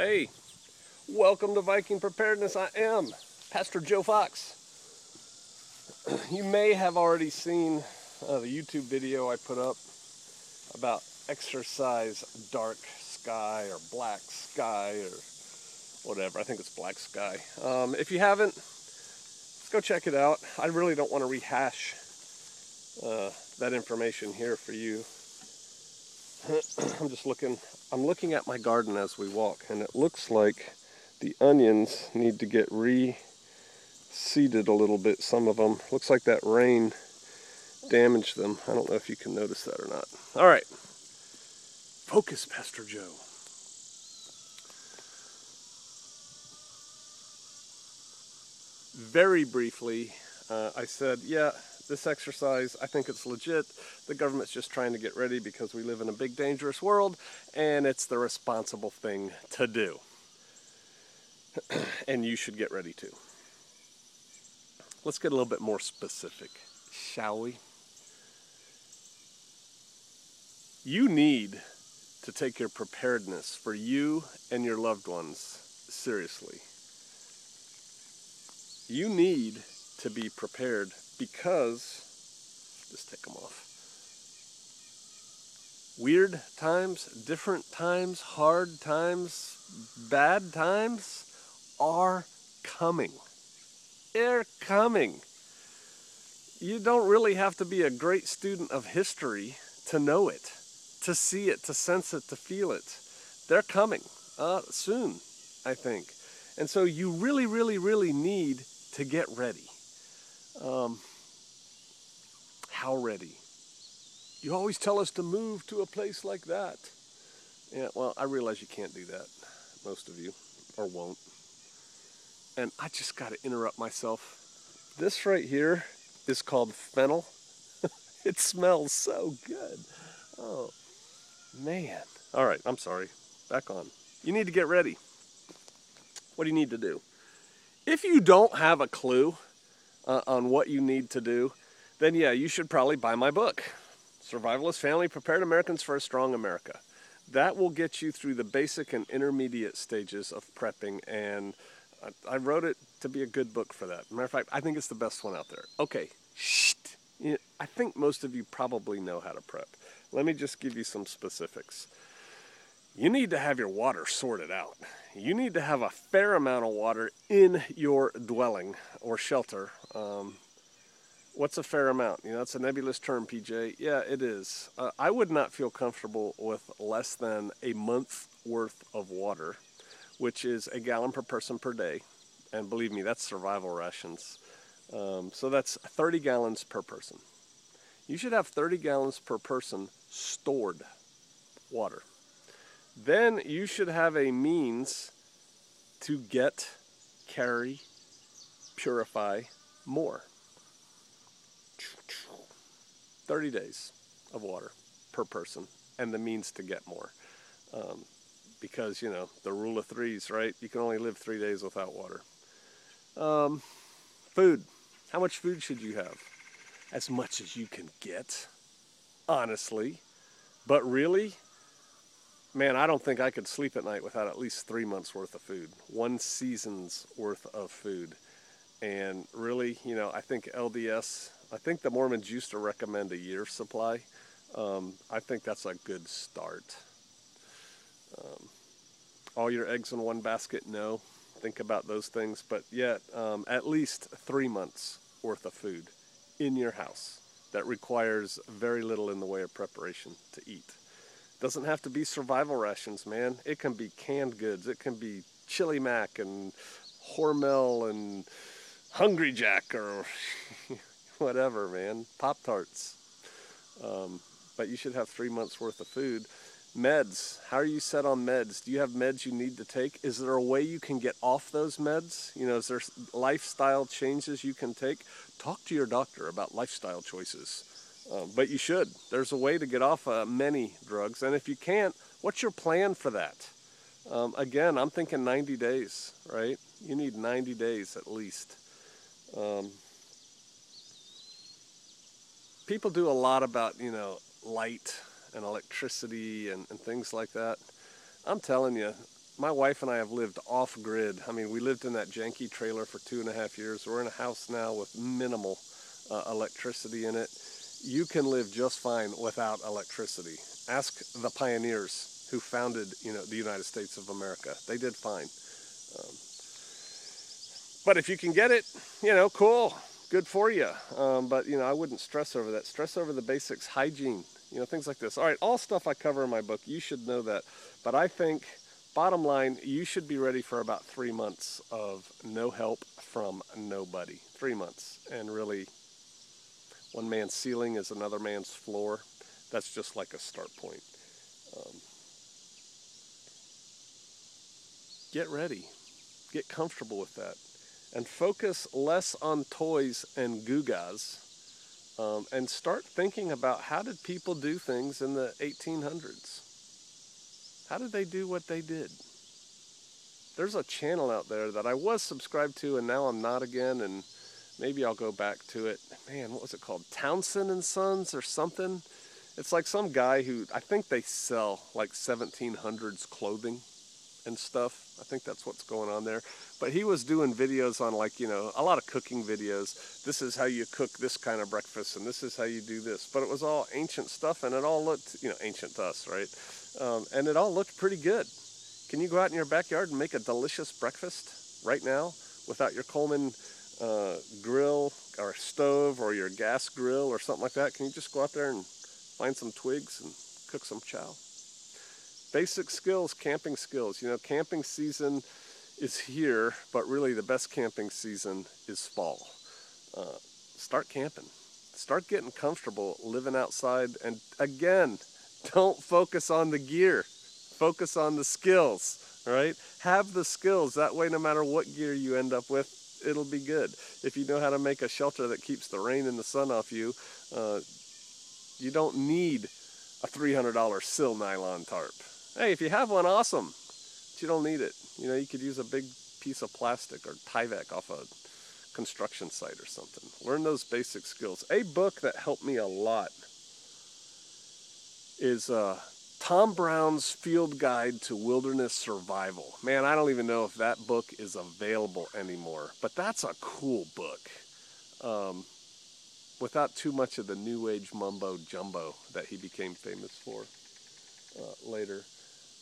Hey, welcome to Viking Preparedness. I am Pastor Joe Fox. You may have already seen the YouTube video I put up about exercise dark sky or black sky or whatever. I think it's black sky. If you haven't, let's go check it out. I really don't want to rehash that information here for you. I'm looking at my garden as we walk, and it looks like the onions need to get reseeded a little bit, some of them. Looks like that rain damaged them. I don't know if you can notice that or not. All right. Focus, Pastor Joe. Very briefly, I said, yeah, this exercise, I think it's legit. The government's just trying to get ready because we live in a big, dangerous world, and it's the responsible thing to do. And you should get ready too. Let's get a little bit more specific, shall we? You need to take your preparedness for you and your loved ones seriously. You need to be prepared because, just take them off. Weird times, different times, hard times, bad times are coming. They're coming. You don't really have to be a great student of history to know it, to see it, to sense it, to feel it. They're coming soon, I think. And so you really, really, really need to get ready. How ready? You always tell us to move to a place like that. Yeah, well, I realize you can't do that, most of you, or won't. And I just got to interrupt myself. This right here is called fennel. It smells so good. Oh, man. All right, I'm sorry. Back on. You need to get ready. What do you need to do? If you don't have a clue on what you need to do, then yeah, you should probably buy my book, Survivalist Family Prepared Americans for a Strong America. That will get you through the basic and intermediate stages of prepping, and I wrote it to be a good book for that. Matter of fact, I think it's the best one out there. Okay, I think most of you probably know how to prep. Let me just give you some specifics. You need to have your water sorted out. You need to have a fair amount of water in your dwelling or shelter. What's a fair amount? You know, it's a nebulous term, PJ. Yeah, it is. I would not feel comfortable with less than a month's worth of water, which is a gallon per person per day. And believe me, that's survival rations. So that's 30 gallons per person. You should have 30 gallons per person stored water. Then you should have a means to get, carry, purify more. 30 days of water per person, and the means to get more. Because, you know, the rule of threes, right? You can only live 3 days without water. Food. How much food should you have? As much as you can get, honestly. But really, man, I don't think I could sleep at night without at least 3 months worth of food. 1 season's worth of food. And really, you know, I think LDS, I think the Mormons used to recommend a year's supply. I think that's a good start. All your eggs in one basket, no. Think about those things. But yet, at least 3 months worth of food in your house that requires very little in the way of preparation to eat. Doesn't have to be survival rations, man. It can be canned goods. It can be Chili Mac and Hormel and Hungry Jack or whatever, man. Pop-Tarts. But you should have 3 months worth of food. Meds. How are you set on meds? Do you have meds you need to take? Is there a way you can get off those meds? You know, is there lifestyle changes you can take? Talk to your doctor about lifestyle choices. But you should. There's a way to get off many drugs. And if you can't, what's your plan for that? Again, I'm thinking 90 days, right? You need 90 days at least. People do a lot about, you know, light and electricity and things like that. I'm telling you, my wife and I have lived off-grid. I mean, we lived in that janky trailer for 2.5 years. We're in a house now with minimal electricity in it. You can live just fine without electricity. Ask the pioneers who founded, the United States of America. They did fine. But if you can get it, cool, good for you. But, I wouldn't stress over that. Stress over the basics, hygiene, things like this. All right, all stuff I cover in my book, you should know that. But I think, bottom line, you should be ready for about 3 months of no help from nobody. 3 months. And really, one man's ceiling is another man's floor. That's just like a start point. Get ready. Get comfortable with that. And focus less on toys and gewgaws, and start thinking about, how did people do things in the 1800s? How did they do what they did? There's a channel out there that I was subscribed to and now I'm not again, and maybe I'll go back to it. Man, what was it called? Townsend and Sons or something? It's like some guy who, I think they sell like 1700s clothing and stuff. I think that's what's going on there. But he was doing videos on, like, a lot of cooking videos. This is how you cook this kind of breakfast, and this is how you do this. But it was all ancient stuff, and it all looked, ancient to us, right? And it all looked pretty good. Can you go out in your backyard and make a delicious breakfast right now without your Coleman grill or stove or your gas grill or something like that? Can you just go out there and find some twigs and cook some chow? Basic skills, camping skills. Camping season is here, but really the best camping season is fall. Start camping. Start getting comfortable living outside. And again, don't focus on the gear. Focus on the skills, right? Have the skills. That way, no matter what gear you end up with, it'll be good. If you know how to make a shelter that keeps the rain and the sun off you, you don't need a $300 sill nylon tarp. Hey, if you have one, awesome. But you don't need it. You could use a big piece of plastic or Tyvek off a construction site or something. Learn those basic skills. A book that helped me a lot is Tom Brown's Field Guide to Wilderness Survival. Man, I don't even know if that book is available anymore, but that's a cool book. Without too much of the New Age mumbo jumbo that he became famous for later.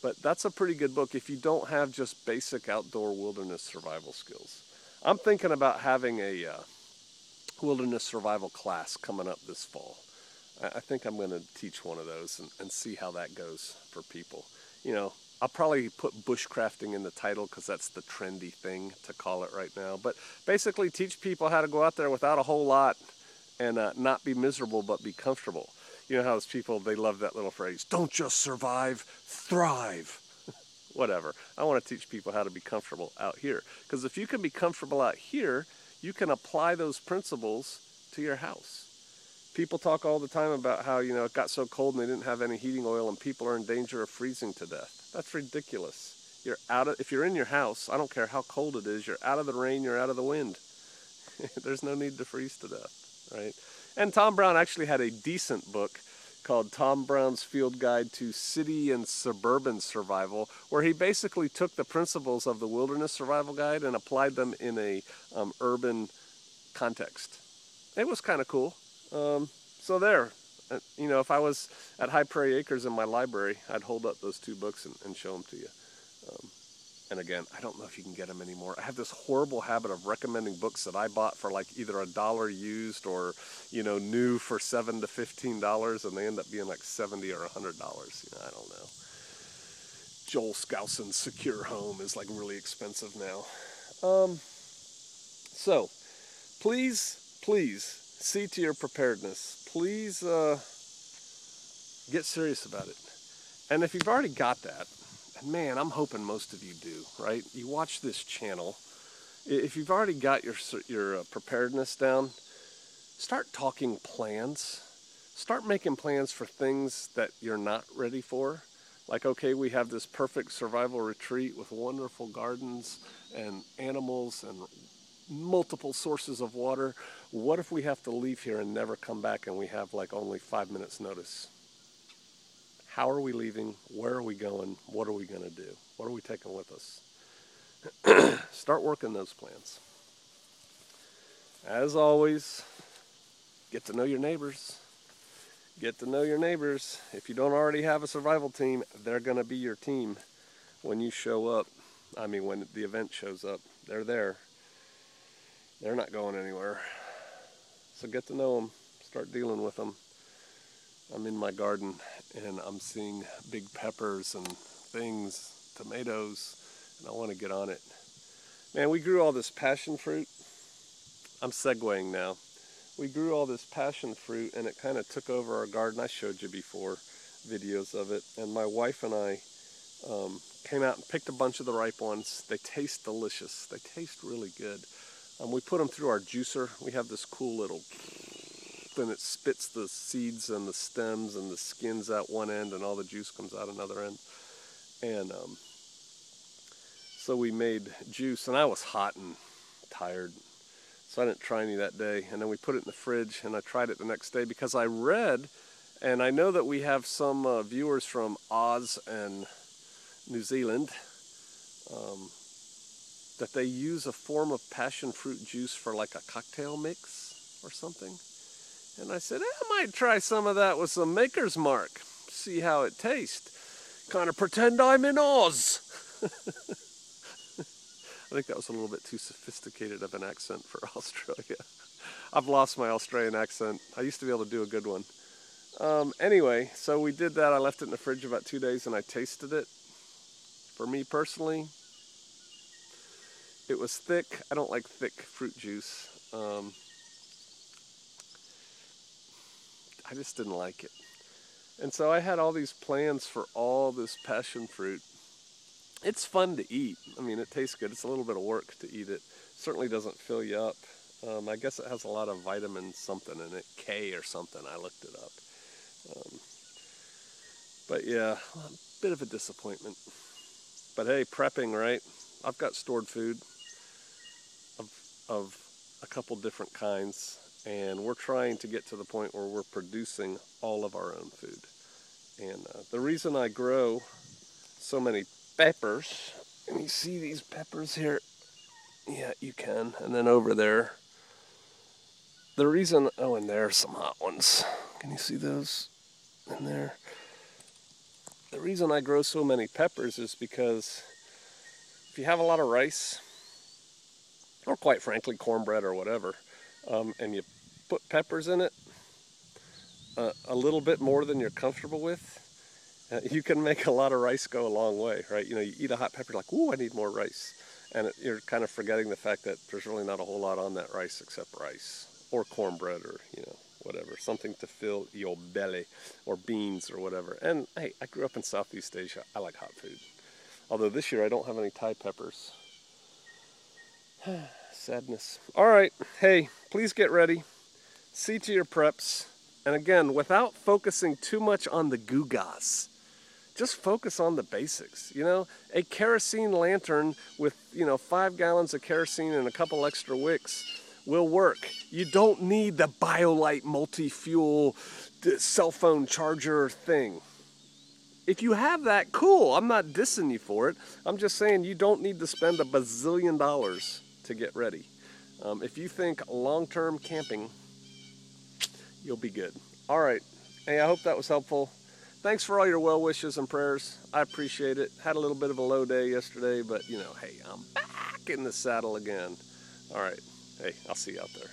But that's a pretty good book if you don't have just basic outdoor wilderness survival skills. I'm thinking about having a wilderness survival class coming up this fall. I think I'm going to teach one of those and see how that goes for people. I'll probably put bushcrafting in the title because that's the trendy thing to call it right now. But basically teach people how to go out there without a whole lot and not be miserable but be comfortable. You know how those people, they love that little phrase, don't just survive, thrive. Whatever. I want to teach people how to be comfortable out here. Because if you can be comfortable out here, you can apply those principles to your house. People talk all the time about how, it got so cold and they didn't have any heating oil and people are in danger of freezing to death. That's ridiculous. If you're in your house, I don't care how cold it is, you're out of the rain, you're out of the wind. There's no need to freeze to death, right? And Tom Brown actually had a decent book called Tom Brown's Field Guide to City and Suburban Survival, where he basically took the principles of the Wilderness Survival Guide and applied them in a urban context. It was kind of cool. So there, if I was at High Prairie Acres in my library, I'd hold up those two books and show them to you. And again, I don't know if you can get them anymore. I have this horrible habit of recommending books that I bought for like either $1 used or, new for $7 to $15, and they end up being like $70 or $100. I don't know. Joel Skousen's Secure Home is like really expensive now. So, please see to your preparedness. Please get serious about it. And if you've already got that, and man, I'm hoping most of you do, right? You watch this channel. If you've already got your preparedness down, start talking plans. Start making plans for things that you're not ready for. Like, okay, we have this perfect survival retreat with wonderful gardens and animals and multiple sources of water. What if we have to leave here and never come back and we have like only 5 minutes notice? How are we leaving? Where are we going? What are we going to do? What are we taking with us? Start working those plans. As always, get to know your neighbors. Get to know your neighbors. If you don't already have a survival team, they're going to be your team when you show up. I mean, when the event shows up, they're there. They're not going anywhere. So get to know them. Start dealing with them. I'm in my garden and I'm seeing big peppers and things, tomatoes, and I want to get on it. Man, we grew all this passion fruit. I'm segueing now. We grew all this passion fruit and it kind of took over our garden. I showed you before videos of it. And my wife and I came out and picked a bunch of the ripe ones. They taste delicious. They taste really good. We put them through our juicer. We have this cool little, and it spits the seeds and the stems and the skins out one end and all the juice comes out another end. And so we made juice, and I was hot and tired, so I didn't try any that day. And then we put it in the fridge, and I tried it the next day because I read, and I know that we have some viewers from Oz and New Zealand, that they use a form of passion fruit juice for like a cocktail mix or something. And I said, I might try some of that with some Maker's Mark, see how it tastes. Kind of pretend I'm in Oz. I think that was a little bit too sophisticated of an accent for Australia. I've lost my Australian accent. I used to be able to do a good one. Anyway, so we did that. I left it in the fridge about 2 days and I tasted it. For me personally, it was thick. I don't like thick fruit juice. I just didn't like it. And so I had all these plans for all this passion fruit. It's fun to eat. I mean, it tastes good. It's a little bit of work to eat it. Certainly doesn't fill you up. I guess it has a lot of vitamin something in it, K or something. I looked it up. But yeah, a bit of a disappointment. But hey, prepping, right? I've got stored food of a couple different kinds, and we're trying to get to the point where we're producing all of our own food. And the reason I grow so many peppers, and you see these peppers here, yeah, you can, and then over there, the reason, oh, and there's some hot ones. Can you see those in there? The reason I grow so many peppers is because if you have a lot of rice, or quite frankly cornbread or whatever, and you put peppers in it, a little bit more than you're comfortable with, you can make a lot of rice go a long way, right? You know, you eat a hot pepper, like, ooh, I need more rice. And you're kind of forgetting the fact that there's really not a whole lot on that rice except rice, or cornbread, or, you know, whatever, something to fill your belly, or beans or whatever. And hey, I grew up in Southeast Asia. I like hot food. Although this year I don't have any Thai peppers. Sadness. All right, hey, please get ready. See to your preps. And again, without focusing too much on the gewgaws, just focus on the basics. You know, a kerosene lantern with, 5 gallons of kerosene and a couple extra wicks will work. You don't need the BioLite multi-fuel cell phone charger thing. If you have that, cool. I'm not dissing you for it. I'm just saying you don't need to spend $1 bazillion to get ready. If you think long-term camping, you'll be good. All right. Hey, I hope that was helpful. Thanks for all your well wishes and prayers. I appreciate it. Had a little bit of a low day yesterday, but, hey, I'm back in the saddle again. All right. Hey, I'll see you out there.